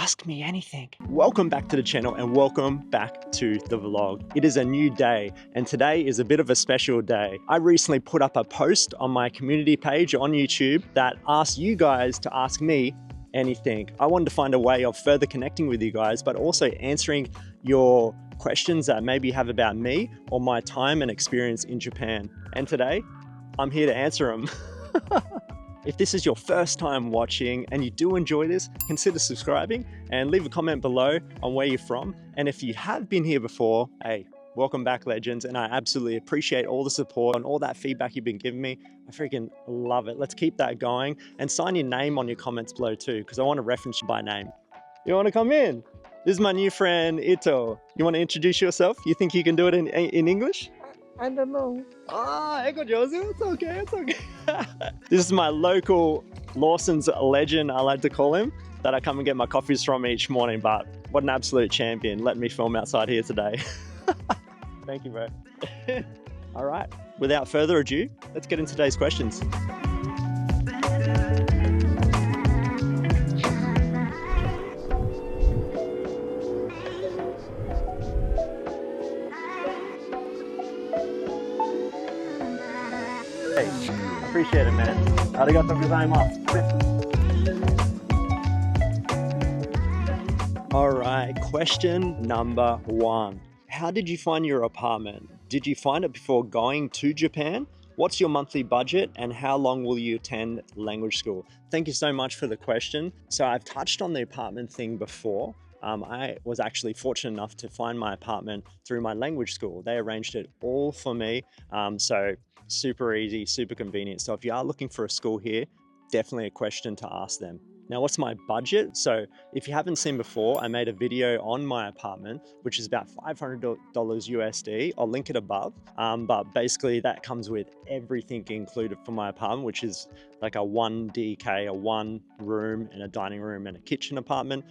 Ask me anything. Welcome back to the channel and welcome back to the vlog. It is a new day and today is a bit of a special day. I recently put up a post on my community page on YouTube that asked you guys to ask me anything. I wanted to find a way of further connecting with you guys, but also answering your questions that maybe you have about me or my time and experience in Japan. And today, I'm here to answer them. If this is your first time watching and you do enjoy this, consider subscribing and leave a comment below on where you're from. And if you have been here before, hey, welcome back, legends. And I absolutely appreciate all the support and all that feedback you've been giving me. I freaking love it. Let's keep that going and sign your name on your comments below too, because I want to reference you by name. You want to come in? This is my new friend, Ito. You want to introduce yourself? You think you can do it in English? I don't know. Ah, Echo Josie, it's okay, it's okay. This is my local Lawson's legend, I like to call him, that I come and get my coffees from each morning, but what an absolute champion. Let me film outside here today. Thank you, bro. All right, without further ado, let's get into today's questions. Appreciate it, man. Arigatou gozaimasu. All right, question number one. How did you find your apartment? Did you find it before going to Japan? What's your monthly budget and how long will you attend language school? Thank you so much for the question. So I've touched on the apartment thing before. I was actually fortunate enough to find my apartment through my language school. They arranged it all for me. So super easy, super convenient. So if you are looking for a school here, definitely a question to ask them. Now, what's my budget? So if you haven't seen before, I made a video on my apartment, which is about $500 USD. I'll link it above. But basically that comes with everything included for my apartment, which is like a 1DK, a one room and a dining room and a kitchen apartment,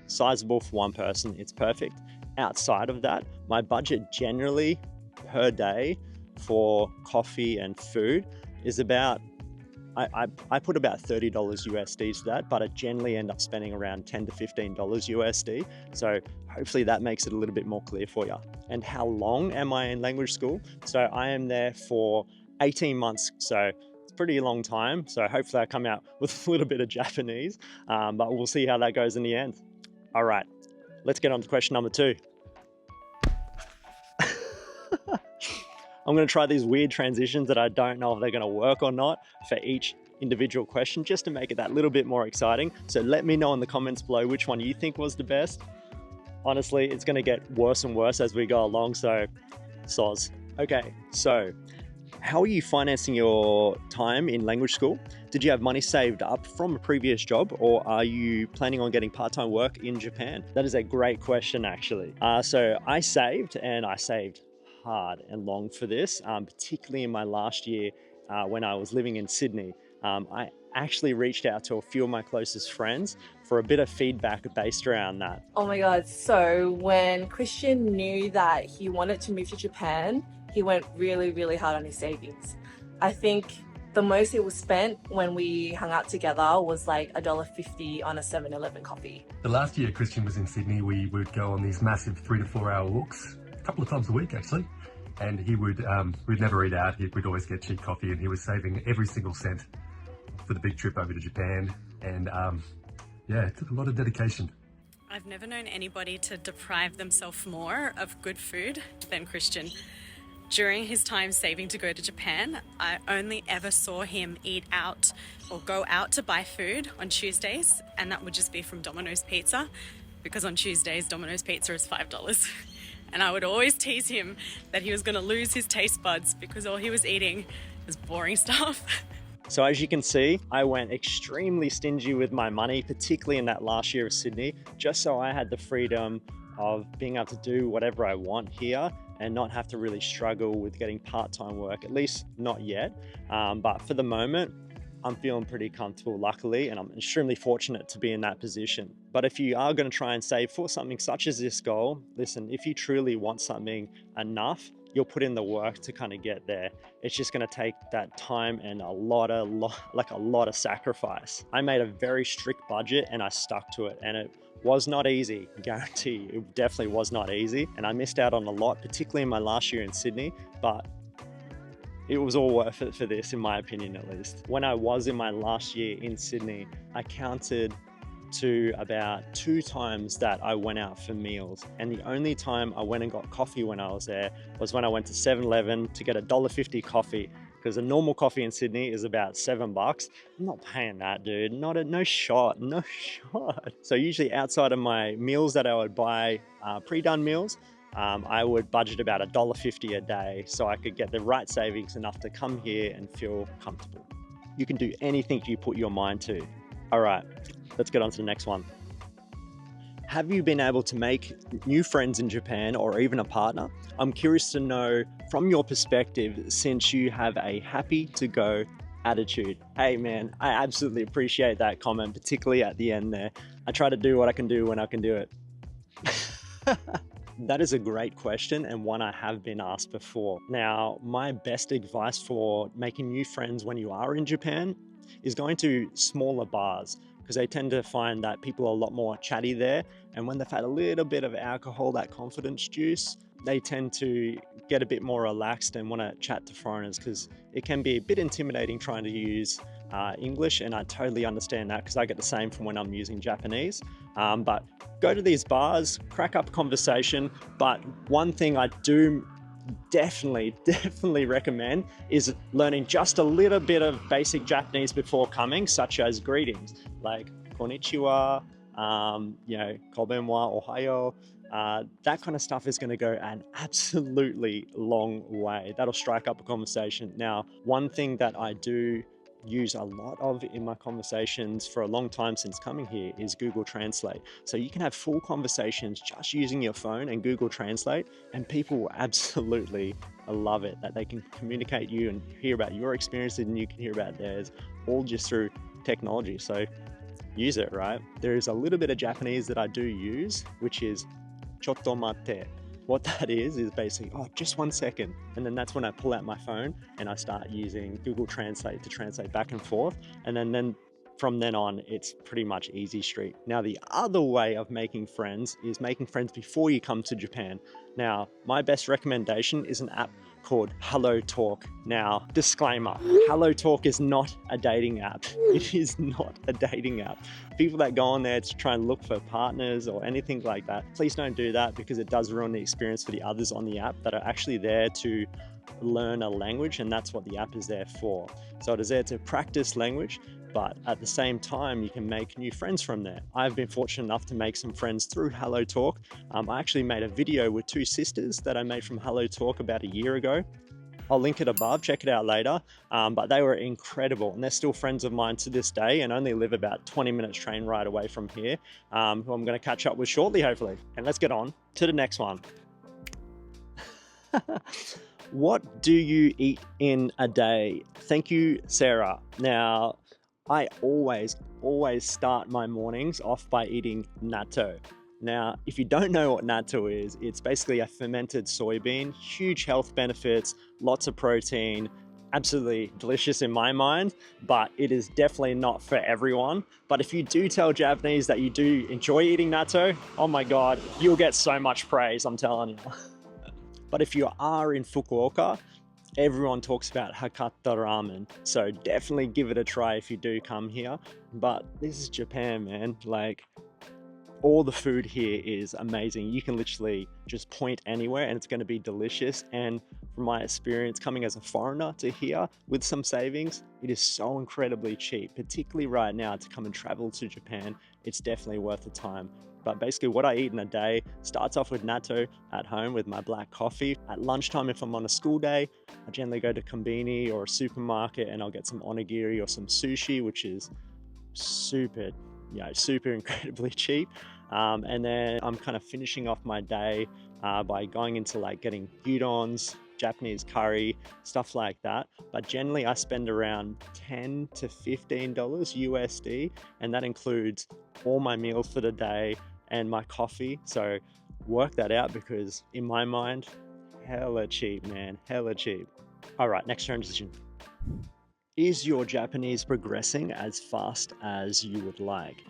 sizable for one person. It's perfect. Outside of that, my budget generally per day for coffee and food is about, I put about $30 USD to that, but I generally end up spending around $10 to $15 USD. So hopefully that makes it a little bit more clear for you. And how long am I in language school? So I am there for 18 months. So it's a pretty long time. So hopefully I come out with a little bit of Japanese, but we'll see how that goes in the end. All right, let's get on to question number two. I'm going to try these weird transitions that I don't know if they're going to work or not for each individual question, just to make it that little bit more exciting. So let me know in the comments below which one you think was the best. Honestly, it's going to get worse and worse as we go along, so soz. Okay, so how are you financing your time in language school? Did you have money saved up from a previous job, or are you planning on getting part-time work in Japan? That is a great question, actually. So I saved hard and long for this, particularly in my last year when I was living in Sydney. I actually reached out to a few of my closest friends for a bit of feedback based around that. Oh my god, so when Christian knew that he wanted to move to Japan, he went really hard on his savings. I think the most it was spent when we hung out together was like $1.50 on a 7-Eleven coffee. The last year Christian was in Sydney, we would go on these massive 3 to 4 hour walks, a couple of times a week actually, and he would we'd never eat out. We'd always get cheap coffee, and he was saving every single cent for the big trip over to Japan. And yeah, it took a lot of dedication. I've never known anybody to deprive themselves more of good food than Christian. During his time saving to go to Japan, I only ever saw him eat out or go out to buy food on Tuesdays, and that would just be from Domino's Pizza, because on Tuesdays Domino's Pizza is $5. And I would always tease him that he was going to lose his taste buds because all he was eating was boring stuff. So as you can see, I went extremely stingy with my money, particularly in that last year of Sydney, just so I had the freedom of being able to do whatever I want here and not have to really struggle with getting part-time work, at least not yet. But for the moment, I'm feeling pretty comfortable, luckily, and I'm extremely fortunate to be in that position. But if you are going to try and save for something such as this goal, listen, if you truly want something enough, you'll put in the work to kind of get there. It's just going to take that time and a lot of sacrifice. I made a very strict budget and I stuck to it, and it Was not easy, guarantee. It definitely was not easy. And I missed out on a lot, particularly in my last year in Sydney, but it was all worth it for this, in my opinion, at least. When I was in my last year in Sydney, I counted to about 2 times that I went out for meals. And the only time I went and got coffee when I was there was when I went to 7-Eleven to get a $1.50 coffee, because a normal coffee in Sydney is about $7. I'm not paying that, dude. No shot. So usually outside of my meals that I would buy, pre-done meals, I would budget about $1.50 a day so I could get the right savings enough to come here and feel comfortable. You can do anything you put your mind to. All right, let's get on to the next one. Have you been able to make new friends in Japan or even a partner? I'm curious to know from your perspective, since you have a happy to go attitude. Hey man, I absolutely appreciate that comment, particularly at the end there. I try to do what I can do when I can do it. That is a great question and one I have been asked before. Now, my best advice for making new friends when you are in Japan is going to smaller bars, because they tend to find that people are a lot more chatty there. And when they've had a little bit of alcohol, that confidence juice, they tend to get a bit more relaxed and want to chat to foreigners, because it can be a bit intimidating trying to use English. And I totally understand that, because I get the same from when I'm using Japanese. But go to these bars, crack up a conversation. But one thing I do definitely recommend is learning just a little bit of basic Japanese before coming, such as greetings like konnichiwa, kobenwa, ohayo. That kind of stuff is going to go an absolutely long way. That'll strike up a conversation. Now, one thing that I do use a lot of in my conversations for a long time since coming here is Google Translate. So you can have full conversations just using your phone and Google Translate, and people will absolutely love it, that they can communicate you and hear about your experiences and you can hear about theirs, all just through technology. So use it, right? There is a little bit of Japanese that I do use, which is chotto matte. What that is basically, oh, just 1 second. And then that's when I pull out my phone and I start using Google Translate to translate back and forth. And then from then on, it's pretty much easy street. Now, the other way of making friends is making friends before you come to Japan. Now, my best recommendation is an app called HelloTalk. Now, disclaimer, HelloTalk is not a dating app. It is not a dating app. People that go on there to try and look for partners or anything like that, please don't do that, because it does ruin the experience for the others on the app that are actually there to learn a language, and that's what the app is there for. So it is there to practice language, but at the same time, you can make new friends from there. I've been fortunate enough to make some friends through HelloTalk. I actually made a video with 2 sisters that I made from HelloTalk about a year ago. I'll link it above, check it out later. But they were incredible, and they're still friends of mine to this day and only live about 20 minutes train ride away from here, who I'm gonna catch up with shortly, hopefully. And let's get on to the next one. What do you eat in a day? Thank you, Sarah. Now, I always start my mornings off by eating natto. Now, if you don't know what natto is, it's basically a fermented soybean, huge health benefits, lots of protein, absolutely delicious in my mind, but it is definitely not for everyone. But if you do tell Japanese that you do enjoy eating natto, oh my God, you'll get so much praise, I'm telling you. But if you are in Fukuoka, everyone talks about Hakata ramen. So definitely give it a try if you do come here. But this is Japan, man. Like, all the food here is amazing. You can literally just point anywhere and it's going to be delicious. And from my experience coming as a foreigner to here with some savings, it is so incredibly cheap, particularly right now to come and travel to Japan. It's definitely worth the time. But basically what I eat in a day starts off with natto at home with my black coffee. At lunchtime, if I'm on a school day, I generally go to Konbini or a supermarket and I'll get some onigiri or some sushi, which is super incredibly cheap. And then I'm kind of finishing off my day by going into like getting gyudons, Japanese curry, stuff like that. But generally I spend around $10 to $15 USD, and that includes all my meals for the day and my coffee. So work that out, because in my mind, hella cheap, man, hella cheap. All right, next transition. Is your Japanese progressing as fast as you would like?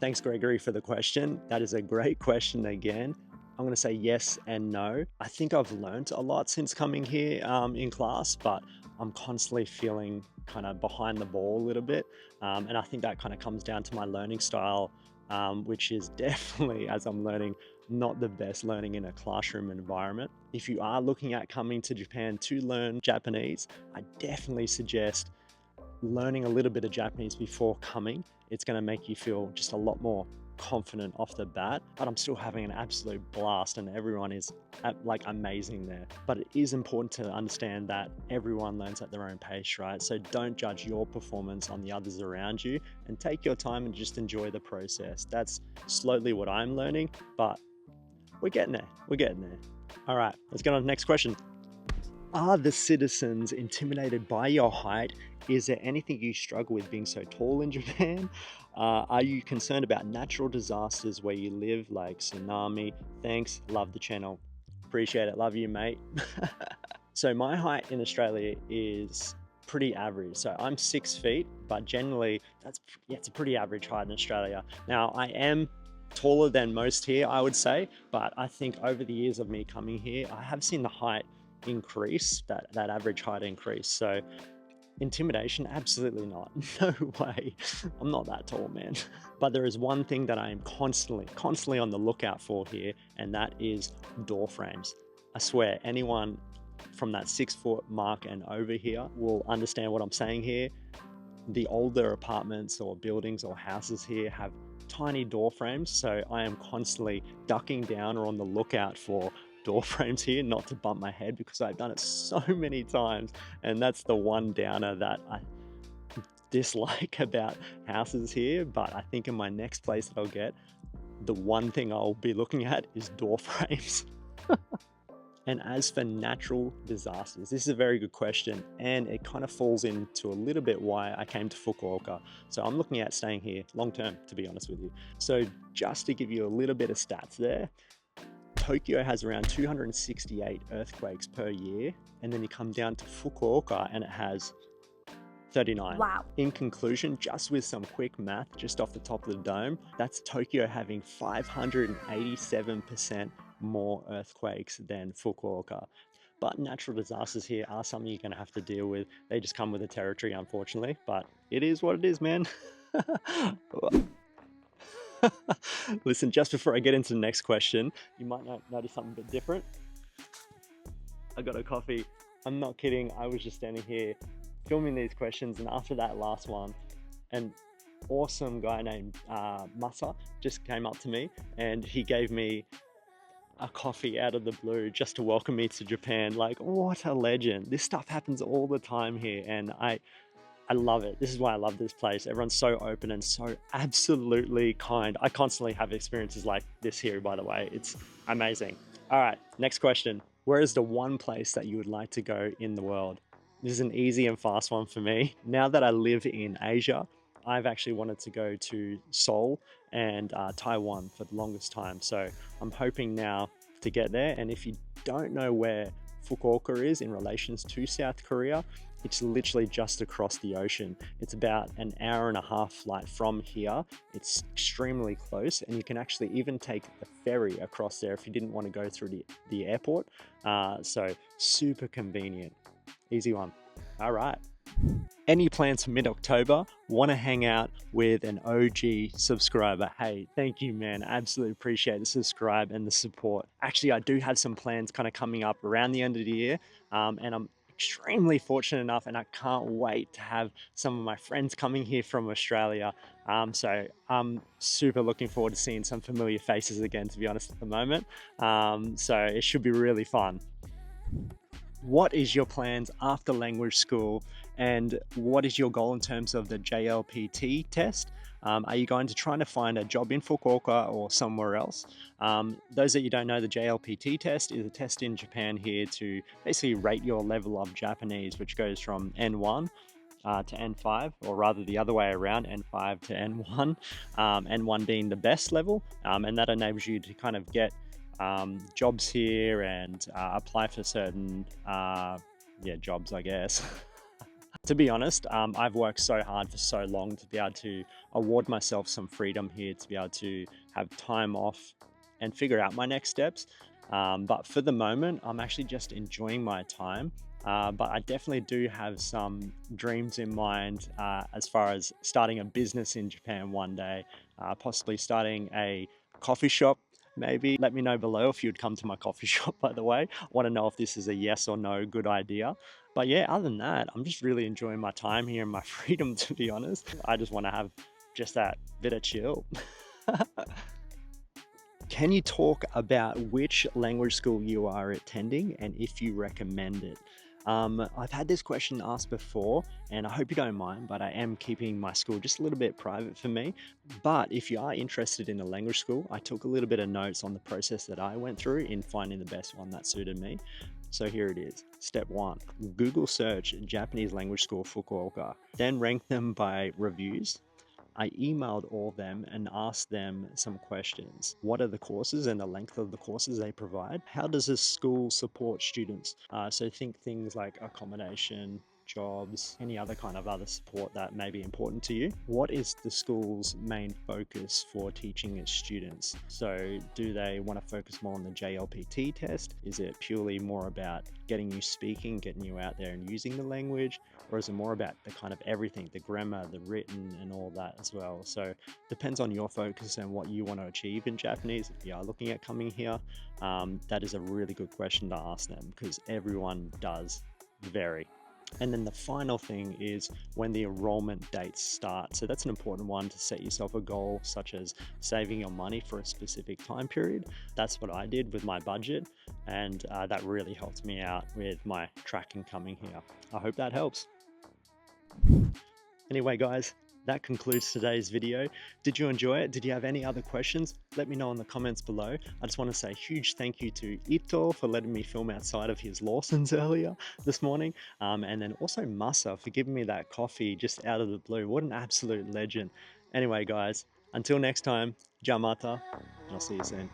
Thanks, Gregory, for the question. That is a great question again. I'm going to say yes and no. I think I've learned a lot since coming here in class, but I'm constantly feeling kind of behind the ball a little bit. And I think that kind of comes down to my learning style, which is definitely, as I'm learning, not the best learning in a classroom environment. If you are looking at coming to Japan to learn Japanese, I definitely suggest learning a little bit of Japanese before coming. It's going to make you feel just a lot more confident off the bat, but I'm still having an absolute blast and everyone is like amazing there. But it is important to understand that everyone learns at their own pace, right? So don't judge your performance on the others around you and take your time and just enjoy the process. That's slowly what I'm learning, but we're getting there. We're getting there. All right, let's get on to the next question. Are the citizens intimidated by your height? Is there anything you struggle with being so tall in Japan? Are you concerned about natural disasters where you live, like tsunami? Thanks, love the channel. Appreciate it, love you, mate. So my height in Australia is pretty average. So I'm 6 feet, but generally it's a pretty average height in Australia. Now I am taller than most here, I would say, but I think over the years of me coming here, I have seen the height increase, that average height increase. So intimidation, absolutely not. No way. I'm not that tall, man. But there is one thing that I am constantly on the lookout for here, and that is door frames. I swear, anyone from that 6 foot mark and over here will understand what I'm saying here. The older apartments or buildings or houses here have tiny door frames, so I am constantly ducking down or on the lookout for door frames here, not to bump my head, because I've done it so many times, and that's the one downer that I dislike about houses here. But I think in my next place that I'll get, the one thing I'll be looking at is door frames. And as for natural disasters, this is a very good question, and it kind of falls into a little bit why I came to Fukuoka. So I'm looking at staying here long term, to be honest with you. So just to give you a little bit of stats there, Tokyo has around 268 earthquakes per year, and then you come down to Fukuoka and it has 39. Wow. In conclusion, just with some quick math, just off the top of the dome, that's Tokyo having 587% more earthquakes than Fukuoka. But natural disasters here are something you're going to have to deal with. They just come with the territory, unfortunately, but it is what it is, man. Listen, just before I get into the next question, you might notice something a bit different. I got a coffee. I'm not kidding. I was just standing here filming these questions, and after that last one, an awesome guy named Masa just came up to me and he gave me a coffee out of the blue just to welcome me to Japan. Like, what a legend. This stuff happens all the time here, and I love it. This is why I love this place. Everyone's so open and so absolutely kind. I constantly have experiences like this here, by the way. It's amazing. All right, next question. Where is the one place that you would like to go in the world? This is an easy and fast one for me. Now that I live in Asia, I've actually wanted to go to Seoul and Taiwan for the longest time. So I'm hoping now to get there. And if you don't know where Fukuoka is in relations to South Korea, it's literally just across the ocean. It's about an hour and a half flight from here. It's extremely close, and you can actually even take the ferry across there if you didn't want to go through the airport. So super convenient. Easy one. All right. Any plans for mid-October? Want to hang out with an OG subscriber? Hey, thank you, man. I absolutely appreciate the subscribe and the support. Actually, I do have some plans kind of coming up around the end of the year, and I'm extremely fortunate enough, and I can't wait to have some of my friends coming here from Australia. So I'm super looking forward to seeing some familiar faces again, to be honest, at the moment. So it should be really fun. What is your plans after language school, and what is your goal in terms of the JLPT test? Are you going to try to find a job in Fukuoka or somewhere else? Those that you don't know, the JLPT test is a test in Japan here to basically rate your level of Japanese, which goes from N1 to N5, or rather the other way around, N5 to N1, N1 being the best level, and that enables you to kind of get jobs here and apply for certain jobs, I guess. To be honest, I've worked so hard for so long to be able to award myself some freedom here, to be able to have time off and figure out my next steps. But for the moment, I'm actually just enjoying my time. But I definitely do have some dreams in mind as far as starting a business in Japan one day, possibly starting a coffee shop. Maybe let me know below if you'd come to my coffee shop, by the way. I want to know if this is a yes or no good idea. But yeah, other than that, I'm just really enjoying my time here and my freedom, to be honest. I just want to have just that bit of chill. Can you talk about which language school you are attending and if you recommend it? I've had this question asked before, and I hope you don't mind, but I am keeping my school just a little bit private for me. But if you are interested in a language school, I took a little bit of notes on the process that I went through in finding the best one that suited me. So here it is. Step 1, Google search Japanese language school Fukuoka, then rank them by reviews. I emailed all of them and asked them some questions. What are the courses and the length of the courses they provide? How does this school support students? So think things like accommodation, jobs, any other kind of other support that may be important to you. What is the school's main focus for teaching its students? So do they want to focus more on the JLPT test? Is it purely more about getting you speaking, getting you out there and using the language? Or is it more about the kind of everything, the grammar, the written and all that as well? So depends on your focus and what you want to achieve in Japanese. If you are looking at coming here, that is a really good question to ask them because everyone does vary. And then the final thing is when the enrollment dates start. So that's an important one to set yourself a goal, such as saving your money for a specific time period. That's what I did with my budget, and that really helped me out with my tracking coming here. I hope that helps. Anyway, guys, that concludes today's video. Did you enjoy it? Did you have any other questions? Let me know in the comments below. I just want to say a huge thank you to Ito for letting me film outside of his Lawson's earlier this morning. And then also Masa for giving me that coffee just out of the blue. What an absolute legend. Anyway, guys, until next time, Jamata, and I'll see you soon.